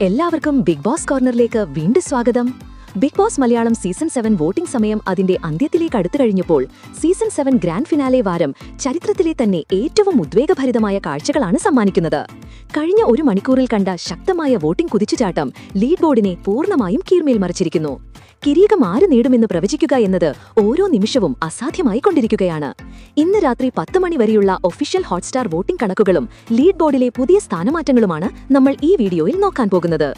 എല്ലാവർക്കും big boss കോർണറിലേക്ക് വീണ്ടും സ്വാഗതം. Bigg Boss Malayalam season 7 voting സമയം അതിന്റെ അന്ത്യത്തിലേക്ക് അടുത്തു കഴിഞ്ഞപ്പോൾ സീസൺ 7 ഗ്രാൻഡ് ഫിനാലെ വാരം ചരിത്രത്തിലെ തന്നെ ഏറ്റവും ഉദ്വേഗഭരിതമായ കാഴ്ചകളാണ് സമ്മാനിക്കുന്നത്. കഴിഞ്ഞ ഒരു മണിക്കൂറിൽ കണ്ട ശക്തമായ വോട്ടിംഗ് കുതിച്ചുചാട്ടം ലീഡ് ബോർഡിനെ പൂർണ്ണമായും കീഴ്മേൽ മറിച്ചിരിക്കുന്നു. കിരീടം ആര് നേടുമെന്ന് പ്രവചിക്കുക എന്നത് ഓരോ നിമിഷവും അസാധ്യമായി കൊണ്ടിരിക്കുകയാണ്. ഇന്ന് രാത്രി 10 മണി വരെയുള്ള ഒഫീഷ്യൽ ഹോട്ട്സ്റ്റാർ വോട്ടിംഗ് കണക്കുകളും ലീഡ് ബോർഡിലെ പുതിയ സ്ഥാനമാറ്റങ്ങളുമാണ് നമ്മൾ ഈ വീഡിയോയിൽ നോക്കാൻ പോകുന്നത്.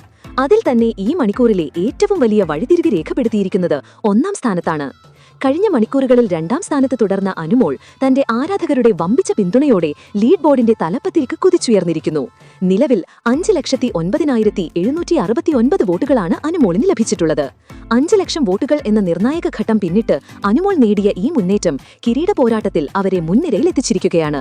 അതിൽ തന്നെ ഈ മണിക്കൂറിലെ ഏറ്റവും വലിയ വഴിതിരിവ് രേഖപ്പെടുത്തിയിരിക്കുന്നത് 1ാം സ്ഥാനത്താണ്. കഴിഞ്ഞ മണിക്കൂറുകളിൽ 2ാം സ്ഥാനത്ത് തുടർന്ന അനുമോൾ തന്റെ ആരാധകരുടെ വമ്പിച്ച പിന്തുണയോടെ ലീഡ് ബോർഡിന്റെ തലപ്പത്തിലേക്ക് കുതിച്ചുയർന്നിരിക്കുന്നു. നിലവിൽ 5,09,769 വോട്ടുകളാണ് അനുമോളിന് ലഭിച്ചിട്ടുള്ളത്. 5 ലക്ഷം വോട്ടുകൾ എന്ന നിർണായക ഘട്ടം പിന്നിട്ട് അനുമോൾ നേടിയ ഈ മുന്നേറ്റം കിരീട പോരാട്ടത്തിൽ അവരെ മുൻനിരയിലെത്തിച്ചിരിക്കുകയാണ്.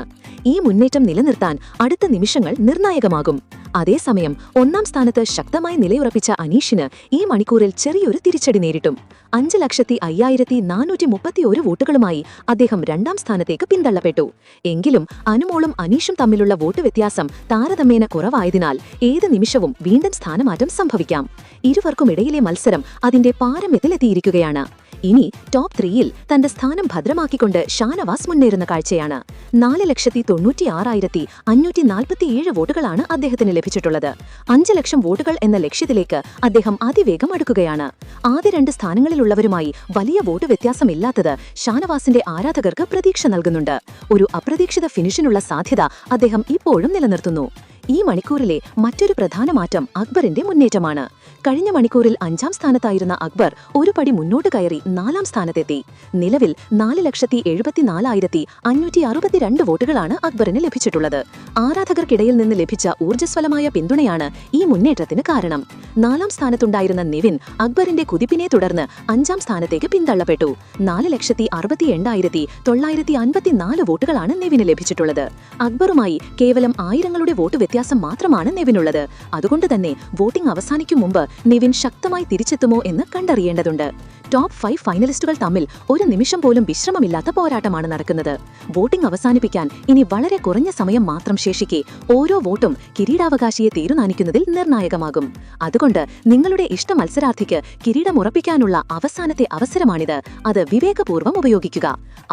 ഈ മുന്നേറ്റം നിലനിർത്താൻ അടുത്ത നിമിഷങ്ങൾ നിർണായകമാകും. അതേസമയം 1ാം സ്ഥാനത്ത് ശക്തമായി നിലയുറപ്പിച്ച അനീഷിന് ഈ മണിക്കൂറിൽ ചെറിയൊരു തിരിച്ചടി നേരിട്ടും. 5,05,431 വോട്ടുകളുമായി അദ്ദേഹം 2ാം സ്ഥാനത്തേക്ക് പിന്തള്ളപ്പെട്ടു. എങ്കിലും അനുമോളും അനീഷും തമ്മിലുള്ള വോട്ട് വ്യത്യാസം താരതമ്യേന കുറവായതിനാൽ ഏത് നിമിഷവും വീണ്ടും സ്ഥാനമാറ്റം സംഭവിക്കാം. ഇരുവർക്കുമിടയിലെ മത്സരം അതിന്റെ പാരമ്യത്തിലെത്തിയിരിക്കുകയാണ്. ഇനി ടോപ്പ് 3യിൽ തന്റെ സ്ഥാനം ഭദ്രമാക്കിക്കൊണ്ട് ഷാനവാസ് മുന്നേറുന്ന കാഴ്ചയാണ്. 4,96,547 വോട്ടുകളാണ് അദ്ദേഹത്തിന് ലഭിച്ചിട്ടുള്ളത്. 5 ലക്ഷം വോട്ടുകൾ എന്ന ലക്ഷ്യത്തിലേക്ക് അദ്ദേഹം അതിവേഗം അടുക്കുകയാണ്. ആദ്യ 2 സ്ഥാനങ്ങളിലുള്ളവരുമായി വലിയ വോട്ട് വ്യത്യാസമില്ലാത്തത് ഷാനവാസിന്റെ ആരാധകർക്ക് പ്രതീക്ഷ നൽകുന്നുണ്ട്. ഒരു അപ്രതീക്ഷിത ഫിനിഷിനുള്ള സാധ്യത അദ്ദേഹം ഇപ്പോഴും നിലനിർത്തുന്നു. ഈ മണിക്കൂറിലെ മറ്റൊരു പ്രധാന മാറ്റം അക്ബറിന്റെ മുന്നേറ്റമാണ്. കഴിഞ്ഞ മണിക്കൂറിൽ 5ാം സ്ഥാനത്തായിരുന്ന അക്ബർ ഒരു പടി മുന്നോട്ട് കയറി 4ാം സ്ഥാനത്തെത്തി. നിലവിൽ 4,74,562 വോട്ടുകളാണ് അക്ബറിന് ലഭിച്ചിട്ടുള്ളത്. ആരാധകർക്കിടയിൽ നിന്ന് ലഭിച്ച ഊർജ്ജസ്വലമായ പിന്തുണയാണ് ഈ മുന്നേറ്റത്തിന് കാരണം. 4ാം സ്ഥാനത്തുണ്ടായിരുന്ന നിവിൻ അക്ബറിന്റെ കുതിപ്പിനെ തുടർന്ന് 5ാം സ്ഥാനത്തേക്ക് പിന്തള്ളപ്പെട്ടു. 4,68,954 വോട്ടുകളാണ് നിവിന് ലഭിച്ചിട്ടുള്ളത്. അക്ബറുമായി കേവലം ആയിരങ്ങളുടെ വോട്ട് വ്യത്യാസം മാത്രമാണ് നിവിനുള്ളത്. അതുകൊണ്ട് തന്നെ വോട്ടിംഗ് അവസാനിക്കും മുമ്പ് നിവിൻ ശക്തമായി തിരിച്ചെത്തുമോ എന്ന് കണ്ടറിയേണ്ടതുണ്ട്. ടോപ്പ് 5 ഫൈനലിസ്റ്റുകൾ തമ്മിൽ ഒരു നിമിഷം പോലും വിശ്രമമില്ലാത്ത പോരാട്ടമാണ് നടക്കുന്നത്. വോട്ടിംഗ് അവസാനിപ്പിക്കാൻ ഇനി വളരെ കുറഞ്ഞ സമയം മാത്രം ശേഷിക്കെ ഓരോ വോട്ടും കിരീടാവകാശിയെ തീരുമാനിക്കുന്നതിൽ നിർണായകമാകും. അതുകൊണ്ട് നിങ്ങളുടെ ഇഷ്ട മത്സരാർത്ഥിക്ക് കിരീടമുറപ്പിക്കാനുള്ള അവസാനത്തെ അവസരമാണിത്. അത് വിവേകപൂർവ്വം ഉപയോഗിക്കുക.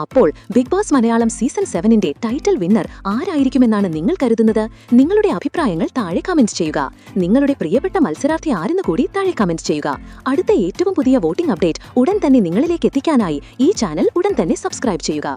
അപ്പോൾ ബിഗ് ബോസ് മലയാളം സീസൺ 7ന്റെ ടൈറ്റിൽ വിന്നർ ആരായിരിക്കുമെന്നാണ് നിങ്ങൾ കരുതുന്നത്? നിങ്ങളുടെ അഭിപ്രായങ്ങൾ താഴെ കമന്റ് ചെയ്യുക. നിങ്ങളുടെ പ്രിയപ്പെട്ട മത്സരാർത്ഥി ആരെന്ന് കൂടി താഴെ കമന്റ് ചെയ്യുക. അടുത്ത ഏറ്റവും പുതിയ വോട്ടിംഗ് അപ്ഡേറ്റ് ഉടൻ തന്നെ നിങ്ങളിലേക്ക് എത്തിക്കാനായി ഈ ചാനൽ ഉടൻ തന്നെ സബ്സ്ക്രൈബ് ചെയ്യുക.